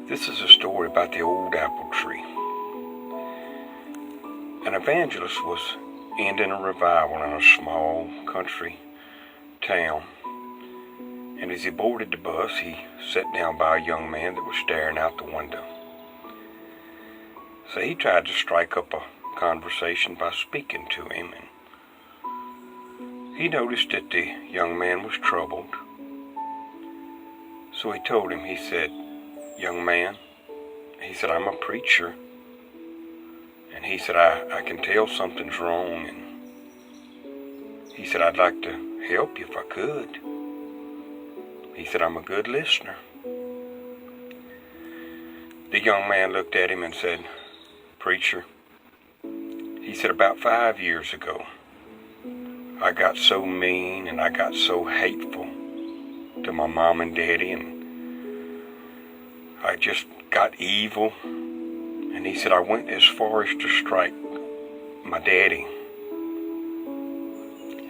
This is a story about the old apple tree. An evangelist was ending a revival in a small country town, and as he boarded the bus, he sat down by a young man that was staring out the window. So he tried to strike up a conversation by speaking to him, and he noticed that the young man was troubled. So he told him, he said, "Young man," he said, "I'm a preacher." And he said, I can tell something's wrong. And he said, "I'd like to help you if I could." He said, "I'm a good listener." The young man looked at him and said, "Preacher," he said, "about 5 years ago, I got so mean and I got so hateful to my mom and daddy, and I just got evil." And he said, "I went as far as to strike my daddy."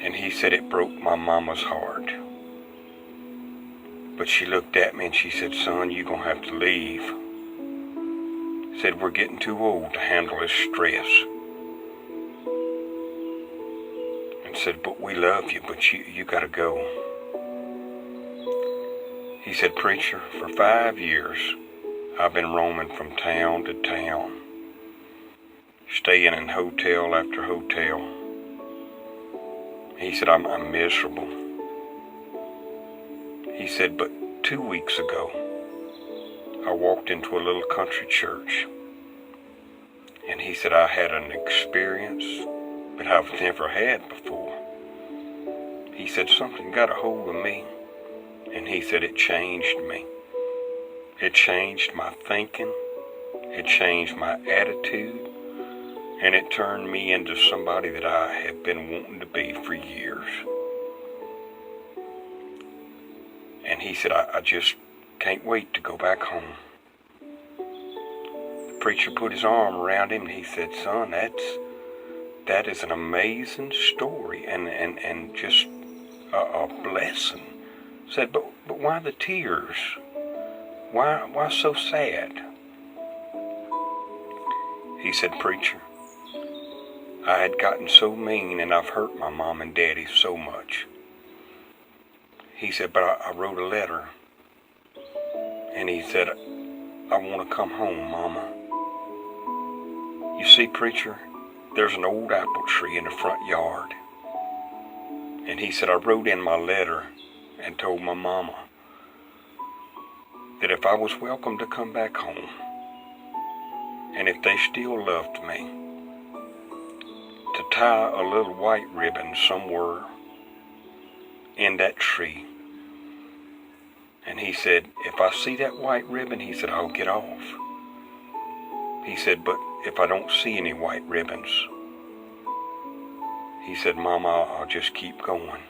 And he said, "It broke my mama's heart. But she looked at me and she said, 'Son, you're going to have to leave.' Said, 'We're getting too old to handle this stress.' And said, 'But we love you, but you got to go.' He said, 'Preacher, for 5 years, I've been roaming from town to town, staying in hotel after hotel.' He said, I'm miserable." He said, "But 2 weeks ago, I walked into a little country church, and," he said, "I had an experience that I've never had before." He said, "Something got a hold of me," and he said, "It changed me. It changed my thinking, it changed my attitude, and it turned me into somebody that I have been wanting to be for years." And he said, I just can't wait to go back home." The preacher put his arm around him and he said, "Son, that is an amazing story and just a blessing." Said, but why the tears? Why so sad?" He said, "Preacher, I had gotten so mean and I've hurt my mom and daddy so much." He said, "But I wrote a letter, and," he said, "I want to come home, Mama. You see, preacher, there's an old apple tree in the front yard." And he said, "I wrote in my letter and told my mama that if I was welcome to come back home, and if they still loved me, to tie a little white ribbon somewhere in that tree. And," he said, "if I see that white ribbon," he said, "I'll get off." He said, "But if I don't see any white ribbons," he said, "Mama, I'll just keep going."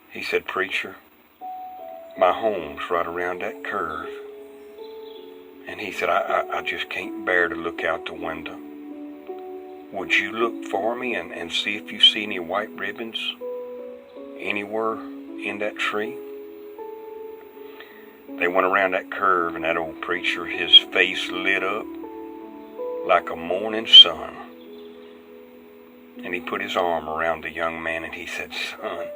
He said, "Preacher, my home's right around that curve." And he said, I just can't bear to look out the window. Would you look for me and see if you see any white ribbons anywhere in that tree?" They went around that curve, and that old preacher, his face lit up like a morning sun. And he put his arm around the young man and he said, "Son,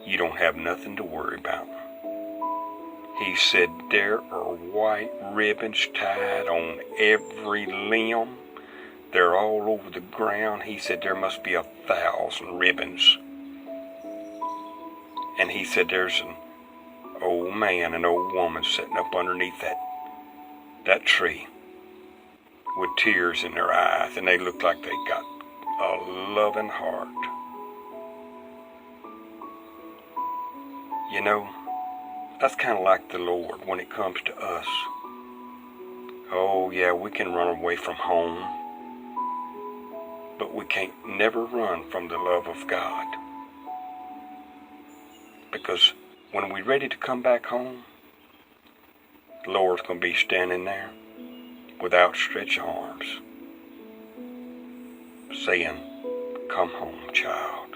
you don't have nothing to worry about." He said, "There are white ribbons tied on every limb. They're all over the ground." He said, "There must be 1,000 ribbons." And he said, "There's an old man and old woman sitting up underneath that tree with tears in their eyes, and they look like they got a loving heart." You know, that's kind of like the Lord when it comes to us. Oh yeah, we can run away from home, but we can't never run from the love of God. Because when we're ready to come back home, the Lord's going to be standing there with outstretched arms, saying, "Come home, child."